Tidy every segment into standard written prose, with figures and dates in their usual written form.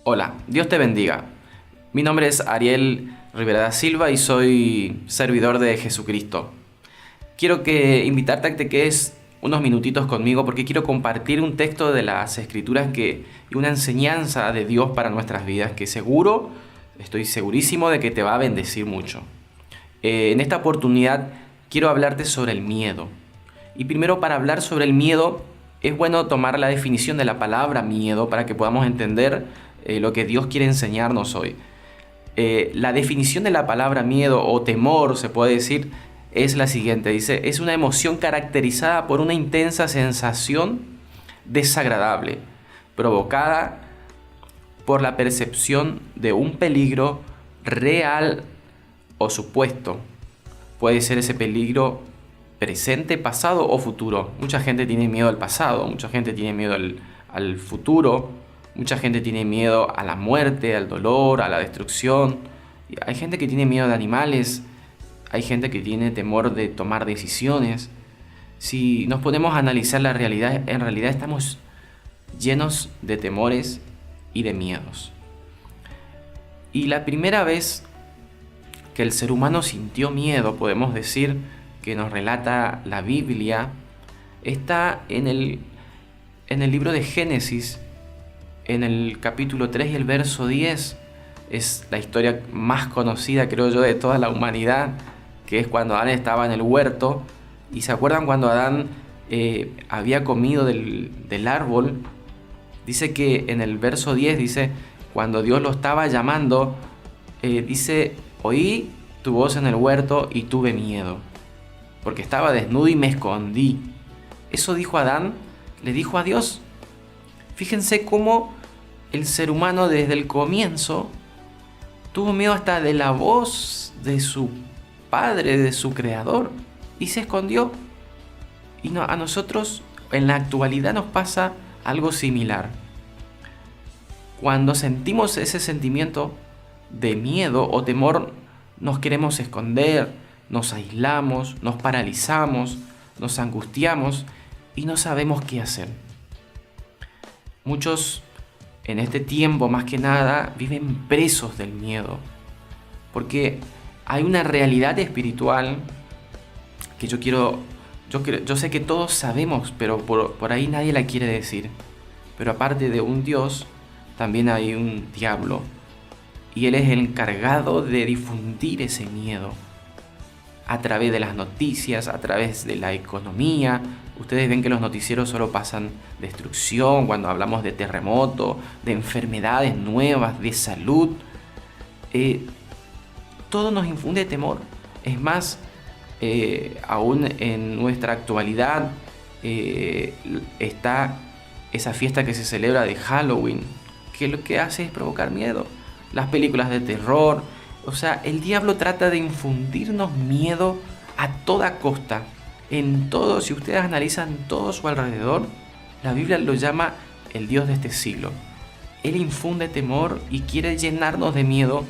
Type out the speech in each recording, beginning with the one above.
Hola, Dios te bendiga. Mi nombre es Ariel Rivera da Silva y soy servidor de Jesucristo. Quiero invitarte a que te quedes unos minutitos conmigo porque quiero compartir un texto de las Escrituras y una enseñanza de Dios para nuestras vidas que estoy segurísimo de que te va a bendecir mucho. En esta oportunidad quiero hablarte sobre el miedo. Y primero, para hablar sobre el miedo, es bueno tomar la definición de la palabra miedo para que podamos entender lo que Dios quiere enseñarnos hoy. La definición de la palabra miedo o temor, se puede decir, es la siguiente. Dice, es una emoción caracterizada por una intensa sensación desagradable, provocada por la percepción de un peligro real o supuesto. Puede ser ese peligro presente, pasado o futuro. Mucha gente tiene miedo al pasado, mucha gente tiene miedo al futuro, mucha gente tiene miedo a la muerte, al dolor, a la destrucción. Hay gente que tiene miedo de animales, hay gente que tiene temor de tomar decisiones. Si nos ponemos a analizar la realidad, en realidad estamos llenos de temores y de miedos. Y la primera vez que el ser humano sintió miedo, podemos decir, que nos relata la Biblia, está en el libro de Génesis, en el capítulo 3 y el verso 10. Es la historia más conocida, creo yo, de toda la humanidad, que es cuando Adán estaba en el huerto. Y se acuerdan cuando Adán había comido del árbol. Dice que en el verso 10 dice, cuando Dios lo estaba llamando, dice, oí tu voz en el huerto y tuve miedo, porque estaba desnudo y me escondí. Eso dijo Adán, le dijo a Dios. Fíjense cómo el ser humano desde el comienzo tuvo miedo hasta de la voz de su padre, de su creador, y se escondió. Y a nosotros en la actualidad nos pasa algo similar. Cuando sentimos ese sentimiento de miedo o temor, nos queremos esconder, nos aislamos, nos paralizamos, nos angustiamos y no sabemos qué hacer. Muchos en este tiempo, más que nada, viven presos del miedo, porque hay una realidad espiritual que yo sé que todos sabemos, pero por ahí nadie la quiere decir. Pero aparte de un Dios, también hay un diablo, y él es el encargado de difundir ese miedo a través de las noticias, a través de la economía. Ustedes ven que los noticieros solo pasan destrucción, cuando hablamos de terremoto, de enfermedades nuevas, de salud. Todo nos infunde temor. Es más, aún en nuestra actualidad está esa fiesta que se celebra de Halloween, que lo que hace es provocar miedo. Las películas de terror. O sea, el diablo trata de infundirnos miedo a toda costa. En todo, si ustedes analizan todo su alrededor, la Biblia lo llama el Dios de este siglo. Él infunde temor y quiere llenarnos de miedo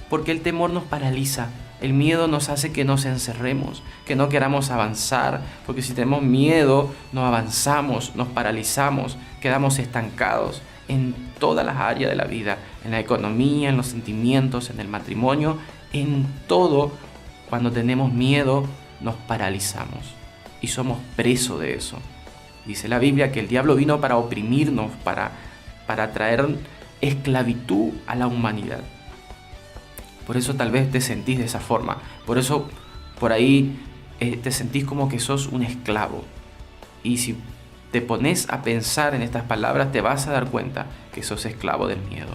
porque el temor nos paraliza. El miedo nos hace que nos encerremos, que no queramos avanzar, porque si tenemos miedo no avanzamos, nos paralizamos, quedamos estancados en todas las áreas de la vida, en la economía, en los sentimientos, en el matrimonio, en todo. Cuando tenemos miedo nos paralizamos y somos presos de eso. Dice la Biblia que el diablo vino para oprimirnos, para traer esclavitud a la humanidad. Por eso tal vez te sentís de esa forma, por eso por ahí te sentís como que sos un esclavo. Y si te pones a pensar en estas palabras, te vas a dar cuenta que sos esclavo del miedo.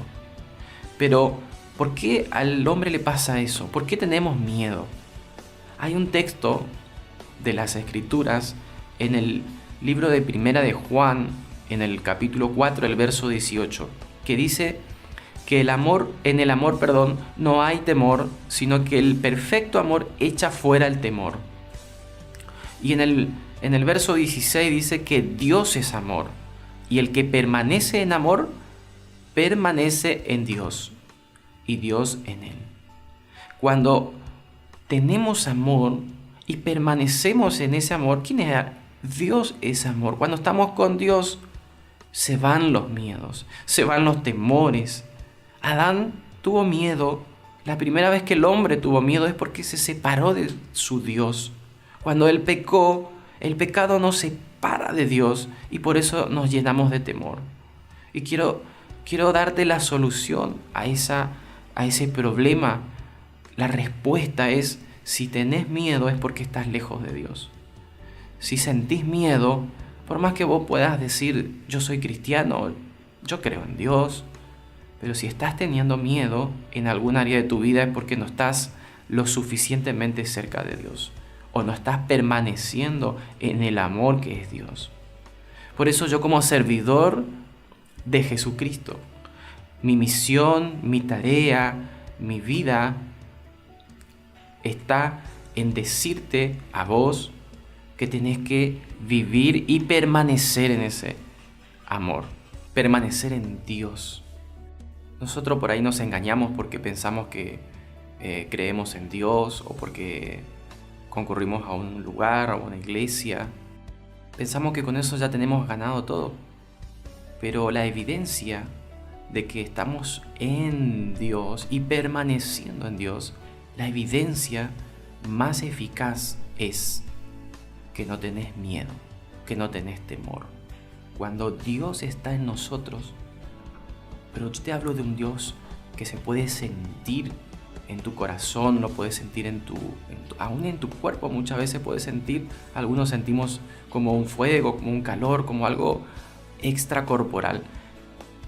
Pero, ¿por qué al hombre le pasa eso? ¿Por qué tenemos miedo? Hay un texto de las Escrituras en el libro de Primera de Juan, en el capítulo 4, el verso 18, que dice que en el amor, no hay temor, sino que el perfecto amor echa fuera el temor. Y en el verso 16 dice que Dios es amor, y el que permanece en amor, permanece en Dios, y Dios en él. Cuando tenemos amor y permanecemos en ese amor, ¿quién es? Dios es amor. Cuando estamos con Dios, se van los miedos, se van los temores, Adán tuvo miedo. La primera vez que el hombre tuvo miedo es porque se separó de su Dios. Cuando él pecó, el pecado nos separa de Dios y por eso nos llenamos de temor. Y quiero darte la solución a ese problema. La respuesta es, si tenés miedo es porque estás lejos de Dios. Si sentís miedo, por más que vos puedas decir, yo soy cristiano, yo creo en Dios, pero si estás teniendo miedo en algún área de tu vida es porque no estás lo suficientemente cerca de Dios o no estás permaneciendo en el amor que es Dios. Por eso yo, como servidor de Jesucristo, mi misión, mi tarea, mi vida está en decirte a vos que tenés que vivir y permanecer en ese amor, permanecer en Dios. Nosotros por ahí nos engañamos porque pensamos que creemos en Dios o porque concurrimos a un lugar, a una iglesia. Pensamos que con eso ya tenemos ganado todo. Pero la evidencia de que estamos en Dios y permaneciendo en Dios, la evidencia más eficaz es que no tenés miedo, que no tenés temor. Cuando Dios está en nosotros, pero yo te hablo de un Dios que se puede sentir en tu corazón, lo puedes sentir aún en tu cuerpo. Muchas veces puedes sentir, algunos sentimos como un fuego, como un calor, como algo extracorporal.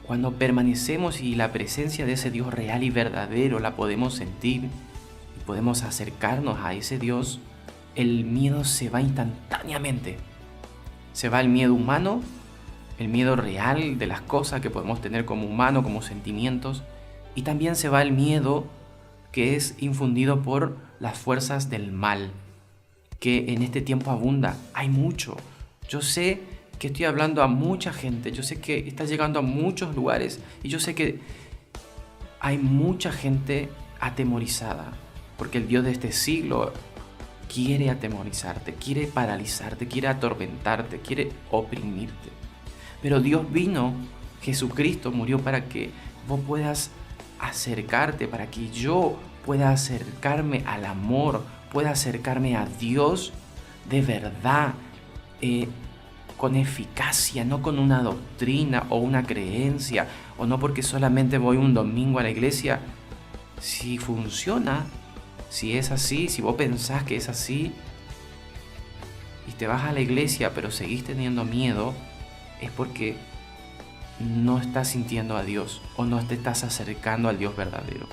Cuando permanecemos y la presencia de ese Dios real y verdadero la podemos sentir y podemos acercarnos a ese Dios, el miedo se va instantáneamente. Se va el miedo humano, el miedo real de las cosas que podemos tener como humano, como sentimientos, y también se va el miedo que es infundido por las fuerzas del mal, que en este tiempo abunda. Hay mucho. Yo sé que estoy hablando a mucha gente, yo sé que está llegando a muchos lugares y yo sé que hay mucha gente atemorizada, porque el Dios de este siglo quiere atemorizarte, quiere paralizarte, quiere atormentarte, quiere oprimirte. Pero Dios vino, Jesucristo murió para que vos puedas acercarte, para que yo pueda acercarme al amor, pueda acercarme a Dios de verdad, con eficacia, no con una doctrina o una creencia, o no porque solamente voy un domingo a la iglesia. Si funciona, si es así, si vos pensás que es así y te vas a la iglesia pero seguís teniendo miedo, es porque no estás sintiendo a Dios o no te estás acercando al Dios verdadero.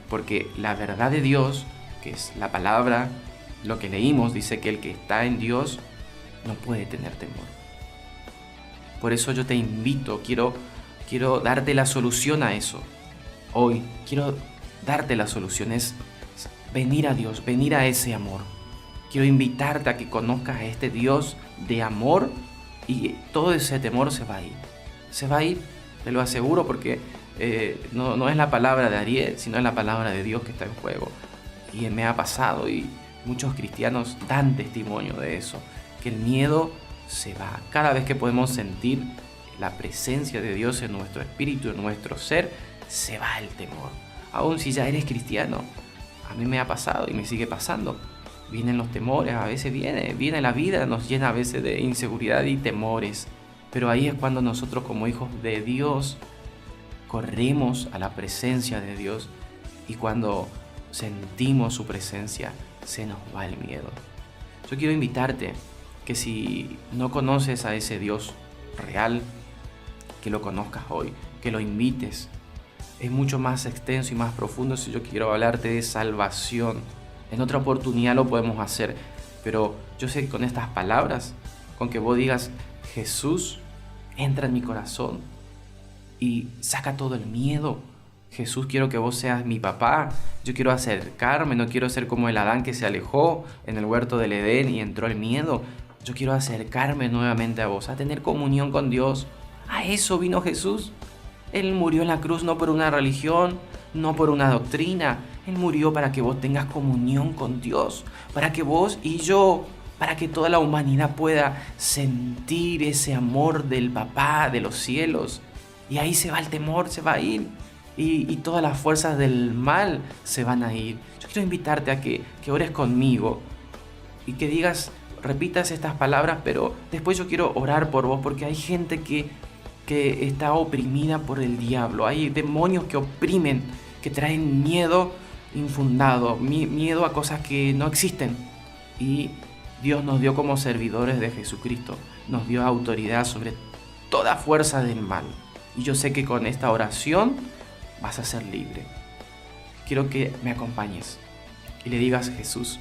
Porque la verdad de Dios, que es la palabra, lo que leímos, dice que el que está en Dios no puede tener temor. Por eso yo te invito, quiero darte la solución a eso. Hoy quiero darte la solución, es venir a Dios, venir a ese amor. Quiero invitarte a que conozcas a este Dios de amor y todo ese temor se va a ir. Se va a ir, te lo aseguro, porque no es la palabra de Ariel, sino es la palabra de Dios que está en juego. Y me ha pasado y muchos cristianos dan testimonio de eso, que el miedo se va. Cada vez que podemos sentir la presencia de Dios en nuestro espíritu, en nuestro ser, se va el temor. Aún si ya eres cristiano, a mí me ha pasado y me sigue pasando. Vienen los temores, a veces viene la vida, nos llena a veces de inseguridad y temores. Pero ahí es cuando nosotros, como hijos de Dios, corremos a la presencia de Dios, y cuando sentimos su presencia, se nos va el miedo. Yo quiero invitarte que si no conoces a ese Dios real, que lo conozcas hoy, que lo invites. Es mucho más extenso y más profundo si yo quiero hablarte de salvación. En otra oportunidad lo podemos hacer, pero yo sé que con estas palabras, con que vos digas, Jesús, entra en mi corazón y saca todo el miedo. Jesús, quiero que vos seas mi papá. Yo quiero acercarme, no quiero ser como el Adán que se alejó en el huerto del Edén y entró el miedo. Yo quiero acercarme nuevamente a vos, a tener comunión con Dios. A eso vino Jesús. Él murió en la cruz no por una religión, no por una doctrina. Él murió para que vos tengas comunión con Dios, para que vos y yo, para que toda la humanidad pueda sentir ese amor del Papá de los cielos. Y ahí se va el temor, se va a ir. y todas las fuerzas del mal se van a ir. Yo quiero invitarte a que ores conmigo y que repitas estas palabras, pero después yo quiero orar por vos, porque hay gente que está oprimida por el diablo. Hay demonios que oprimen, que traen miedo infundado, miedo a cosas que no existen. Y Dios nos dio como servidores de Jesucristo, nos dio autoridad sobre toda fuerza del mal. Y yo sé que con esta oración vas a ser libre. Quiero que me acompañes y le digas: Jesús,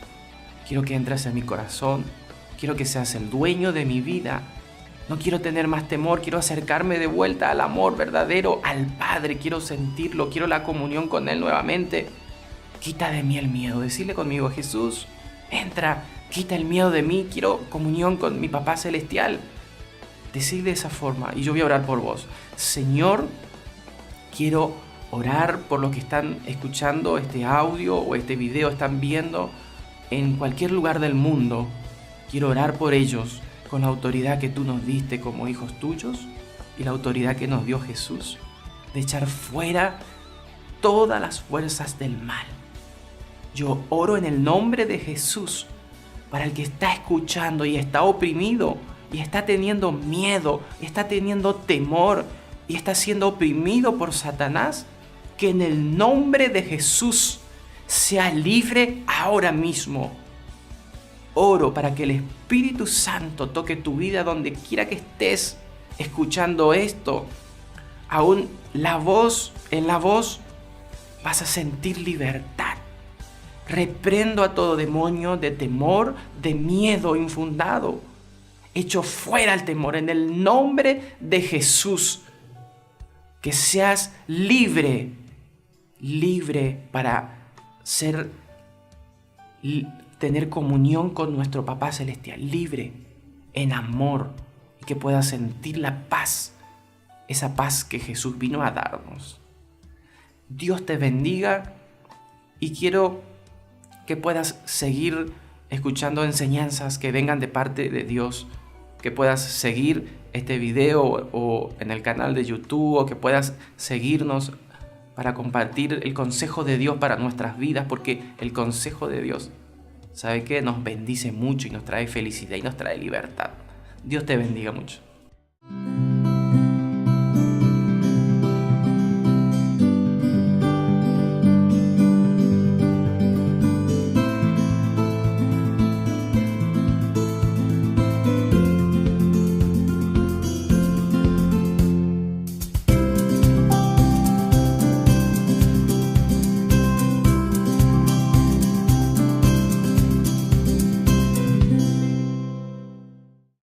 quiero que entres en mi corazón, quiero que seas el dueño de mi vida. No quiero tener más temor, quiero acercarme de vuelta al amor verdadero, al Padre, quiero sentirlo, quiero la comunión con Él nuevamente. Quita de mí el miedo, decirle conmigo: Jesús, entra, quita el miedo de mí, quiero comunión con mi Papá Celestial. Decir de esa forma, y yo voy a orar por vos. Señor, quiero orar por los que están escuchando este audio o este video, están viendo en cualquier lugar del mundo. Quiero orar por ellos con la autoridad que tú nos diste como hijos tuyos y la autoridad que nos dio Jesús, de echar fuera todas las fuerzas del mal. Yo oro en el nombre de Jesús para el que está escuchando y está oprimido y está teniendo miedo, está teniendo temor y está siendo oprimido por Satanás, que en el nombre de Jesús sea libre ahora mismo. Oro para que el Espíritu Santo toque tu vida donde quiera que estés escuchando esto. Aún en la voz vas a sentir libertad. Reprendo a todo demonio de temor, de miedo infundado. Echo fuera el temor en el nombre de Jesús. Que seas libre para tener comunión con nuestro Papá Celestial, libre en amor, y que puedas sentir la paz, esa paz que Jesús vino a darnos. Dios te bendiga y quiero que puedas seguir escuchando enseñanzas que vengan de parte de Dios, que puedas seguir este video o en el canal de YouTube, o que puedas seguirnos para compartir el consejo de Dios para nuestras vidas, porque el consejo de Dios, ¿sabe qué? Nos bendice mucho y nos trae felicidad y nos trae libertad. Dios te bendiga mucho.